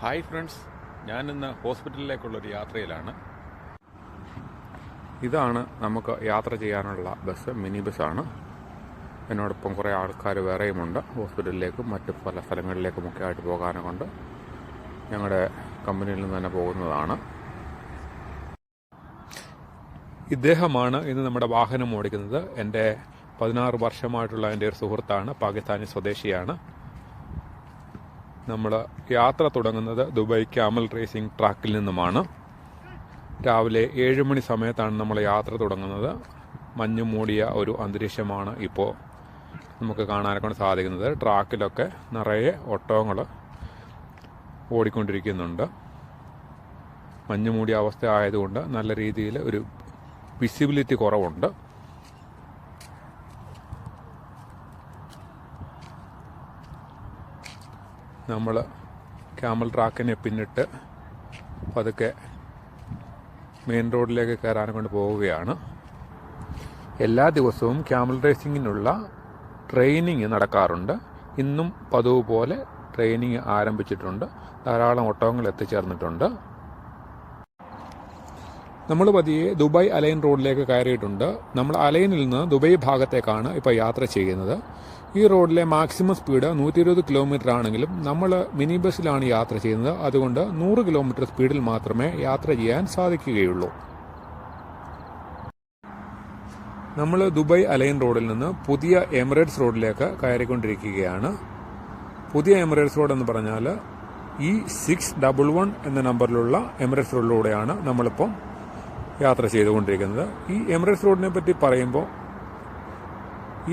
Hi friends, ഞാനിന്ന് ഹോസ്പിറ്റലിലേക്കുള്ളൊരു യാത്രയിലാണ്. ഇതാണ് നമുക്ക് യാത്ര ചെയ്യാനുള്ള ബസ്, മിനി ബസ്സാണ്. എന്നോടൊപ്പം കുറേ ആൾക്കാർ വേറെയുമുണ്ട്. ഹോസ്പിറ്റലിലേക്കും മറ്റ് പല സ്ഥലങ്ങളിലേക്കുമൊക്കെ ആയിട്ട് പോകാനും കൊണ്ട് ഞങ്ങളുടെ കമ്പനിയിൽ നിന്ന് തന്നെ പോകുന്നതാണ്. ഇദ്ദേഹമാണ് ഇന്ന് നമ്മുടെ വാഹനം ഓടിക്കുന്നത്. എൻ്റെ 16 വർഷമായിട്ടുള്ള എൻ്റെ ഒരു സുഹൃത്താണ്, പാകിസ്ഥാനി സ്വദേശിയാണ്. നമ്മൾ യാത്ര തുടങ്ങുന്നത് ദുബായ് ക്യാമൽ റേസിംഗ് ട്രാക്കിൽ നിന്നുമാണ്. രാവിലെ 7 മണി സമയത്താണ് നമ്മൾ യാത്ര തുടങ്ങുന്നത്. മഞ്ഞ് മൂടിയ ഒരു അന്തരീക്ഷമാണ് ഇപ്പോൾ നമുക്ക് കാണാനൊക്കെ സാധിക്കുന്നത്. ട്രാക്കിലൊക്കെ നിറയെ ഒട്ടകങ്ങൾ ഓടിക്കൊണ്ടിരിക്കുന്നുണ്ട്. മഞ്ഞ് മൂടിയ അവസ്ഥ ആയതുകൊണ്ട് നല്ല രീതിയിൽ ഒരു വിസിബിലിറ്റി കുറവുണ്ട്. നമ്മൾ ക്യാമൽ ട്രാക്കിനെ പിന്നിട്ട് പതുക്കെ മെയിൻ റോഡിലേക്ക് കയറാൻ കൊണ്ട് പോവുകയാണ്. എല്ലാ ദിവസവും ക്യാമൽ റേസിങ്ങിനുള്ള ട്രെയിനിങ് നടക്കാറുണ്ട്. ഇന്നും പതിവ് പോലെ ട്രെയിനിങ് ആരംഭിച്ചിട്ടുണ്ട്. ധാരാളം ഒട്ടകങ്ങൾ എത്തിച്ചേർന്നിട്ടുണ്ട്. നമ്മൾ പതിയെ ദുബായ് അലൈൻ റോഡിലേക്ക് കയറിയിട്ടുണ്ട്. നമ്മൾ അലൈനിൽ നിന്ന് ദുബായ് ഭാഗത്തേക്കാണ് ഇപ്പോൾ യാത്ര ചെയ്യുന്നത്. ഈ റോഡിലെ മാക്സിമം സ്പീഡ് 120 കിലോമീറ്റർ ആണെങ്കിലും നമ്മൾ മിനി ബസ്സിലാണ് യാത്ര ചെയ്യുന്നത്. അതുകൊണ്ട് 100 കിലോമീറ്റർ സ്പീഡിൽ മാത്രമേ യാത്ര ചെയ്യാൻ സാധിക്കുകയുള്ളൂ. നമ്മൾ ദുബായ് അലൈൻ റോഡിൽ നിന്ന് പുതിയ എമിറേറ്റ്സ് റോഡിലേക്ക് കയറിക്കൊണ്ടിരിക്കുകയാണ്. പുതിയ എമിറേറ്റ്സ് റോഡ് എന്ന് പറഞ്ഞാൽ E611 എന്ന നമ്പറിലുള്ള എമിറേറ്റ്സ് റോഡിലൂടെയാണ് നമ്മളിപ്പം യാത്ര ചെയ്തുകൊണ്ടിരിക്കുന്നത്. ഈ എമിറേറ്റ്സ് റോഡിനെ പറ്റി പറയുമ്പോൾ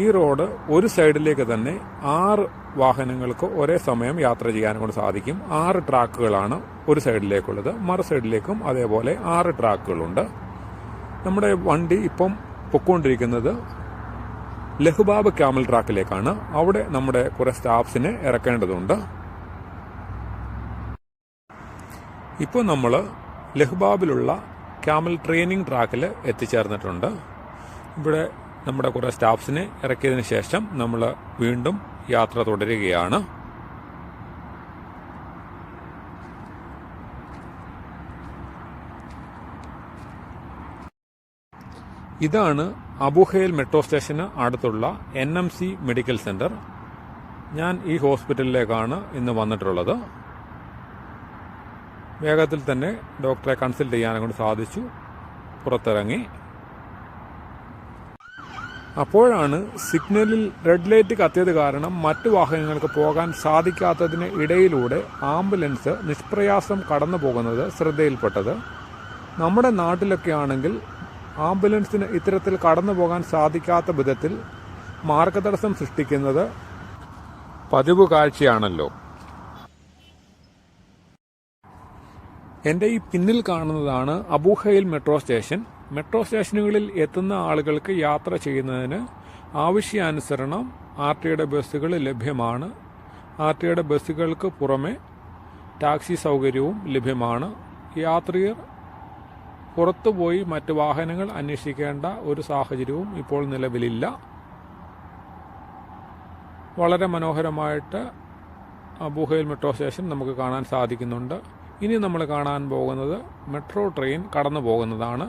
ഈ റോഡ് ഒരു സൈഡിലേക്ക് തന്നെ 6 വാഹനങ്ങൾക്ക് ഒരേ സമയം യാത്ര ചെയ്യാൻ കൊണ്ട് സാധിക്കും. 6 ട്രാക്കുകളാണ് ഒരു സൈഡിലേക്കുള്ളത്. മറു സൈഡിലേക്കും അതേപോലെ 6 ട്രാക്കുകളുണ്ട്. നമ്മുടെ വണ്ടി ഇപ്പം പൊയ്ക്കൊണ്ടിരിക്കുന്നത് ലഹ്ബാബ് ക്യാമൽ ട്രാക്കിലേക്കാണ്. അവിടെ നമ്മുടെ കുറേ സ്റ്റാഫ്സിനെ ഇറക്കേണ്ടതുണ്ട്. ഇപ്പോൾ നമ്മൾ ലഹ്ബാബിലുള്ള ക്യാമൽ ട്രെയിനിങ് ട്രാക്കിൽ എത്തിച്ചേർന്നിട്ടുണ്ട്. ഇവിടെ നമ്മുടെ കുറേ സ്റ്റാഫ്സിനെ ഇറക്കിയതിന് ശേഷം നമ്മൾ വീണ്ടും യാത്ര തുടരുകയാണ്. ഇതാണ് അബുഹൈൽ മെട്രോ സ്റ്റേഷന് അടുത്തുള്ള NMC മെഡിക്കൽ സെന്റർ. ഞാൻ ഈ ഹോസ്പിറ്റലിലേക്കാണ് ഇന്ന് വന്നിട്ടുള്ളത്. വേഗത്തിൽ തന്നെ ഡോക്ടറെ കൺസൾട്ട് ചെയ്യാനെ കൊണ്ട് സാധിച്ചു. പുറത്തിറങ്ങി. അപ്പോഴാണ് സിഗ്നലിൽ റെഡ് ലൈറ്റ് കത്തിയത് കാരണം മറ്റു വാഹനങ്ങൾക്ക് പോകാൻ സാധിക്കാത്തതിന് ഇടയിലൂടെ ആംബുലൻസ് നിഷ്പ്രയാസം കടന്നു പോകുന്നത് ശ്രദ്ധയിൽപ്പെട്ടത്. നമ്മുടെ നാട്ടിലൊക്കെ ആണെങ്കിൽ ആംബുലൻസിന് ഇത്തരത്തിൽ കടന്നു പോകാൻ സാധിക്കാത്ത വിധത്തിൽ മാർഗതടസ്സം സൃഷ്ടിക്കുന്നത് പതിവ് കാഴ്ചയാണല്ലോ. എൻ്റെ ഈ പിന്നിൽ കാണുന്നതാണ് അബുഹൈൽ മെട്രോ സ്റ്റേഷൻ. മെട്രോ സ്റ്റേഷനുകളിൽ എത്തുന്ന ആളുകൾക്ക് യാത്ര ചെയ്യുന്നതിന് ആവശ്യാനുസരണം RTയുടെ ബസ്സുകൾ ലഭ്യമാണ്. RTയുടെ ബസ്സുകൾക്ക് പുറമെ ടാക്സി സൗകര്യവും ലഭ്യമാണ്. യാത്രികർ പുറത്തുപോയി മറ്റ് വാഹനങ്ങൾ അന്വേഷിക്കേണ്ട ഒരു സാഹചര്യവും ഇപ്പോൾ നിലവിലില്ല. വളരെ മനോഹരമായിട്ട് അബുഹൈൽ മെട്രോ സ്റ്റേഷൻ നമുക്ക് കാണാൻ സാധിക്കുന്നുണ്ട്. ഇനി നമ്മൾ കാണാൻ പോകുന്നത് മെട്രോ ട്രെയിൻ കടന്നു പോകുന്നതാണ്.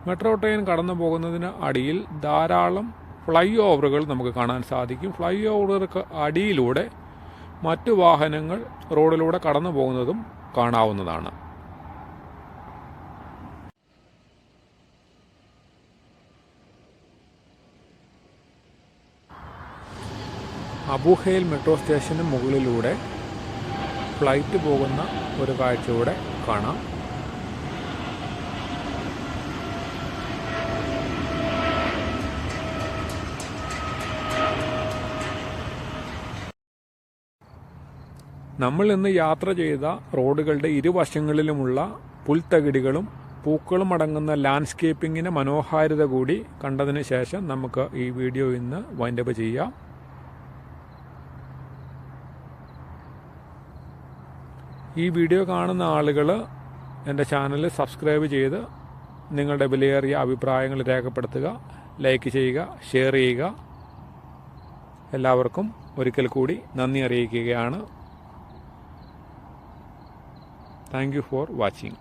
മെട്രോ ട്രെയിൻ കടന്നു പോകുന്നതിന് അടിയിൽ ധാരാളം ഫ്ലൈ ഓവറുകൾ നമുക്ക് കാണാൻ സാധിക്കും. ഫ്ലൈ ഓവറുകൾക്ക് അടിയിലൂടെ മറ്റു വാഹനങ്ങൾ റോഡിലൂടെ കടന്നു പോകുന്നതും കാണാവുന്നതാണ്. അബുഹൈൽ മെട്രോ സ്റ്റേഷന് മുകളിലൂടെ ഫ്ലൈറ്റ് പോകുന്ന ഒരു കാഴ്ചയൂടെ കാണാം. നമ്മൾ ഇന്ന് യാത്ര ചെയ്ത റോഡുകളുടെ ഇരുവശങ്ങളിലുമുള്ള പുൽത്തകിടികളും പൂക്കളും അടങ്ങുന്ന ലാൻഡ്സ്കേപ്പിങ്ങിന് മനോഹാരിത കൂടി കണ്ടതിന് ശേഷം നമുക്ക് ഈ വീഡിയോ ഇന്ന് വൈൻഡപ്പ് ചെയ്യാം. ഈ വീഡിയോ കാണുന്ന ആളുകൾ എൻ്റെ ചാനൽ സബ്സ്ക്രൈബ് ചെയ്ത് നിങ്ങളുടെ വിലയേറിയ അഭിപ്രായങ്ങൾ രേഖപ്പെടുത്തുക, ലൈക്ക് ചെയ്യുക, ഷെയർ ചെയ്യുക. എല്ലാവർക്കും ഒരിക്കൽ കൂടി നന്ദി അറിയിക്കുകയാണ്. Thank you for watching.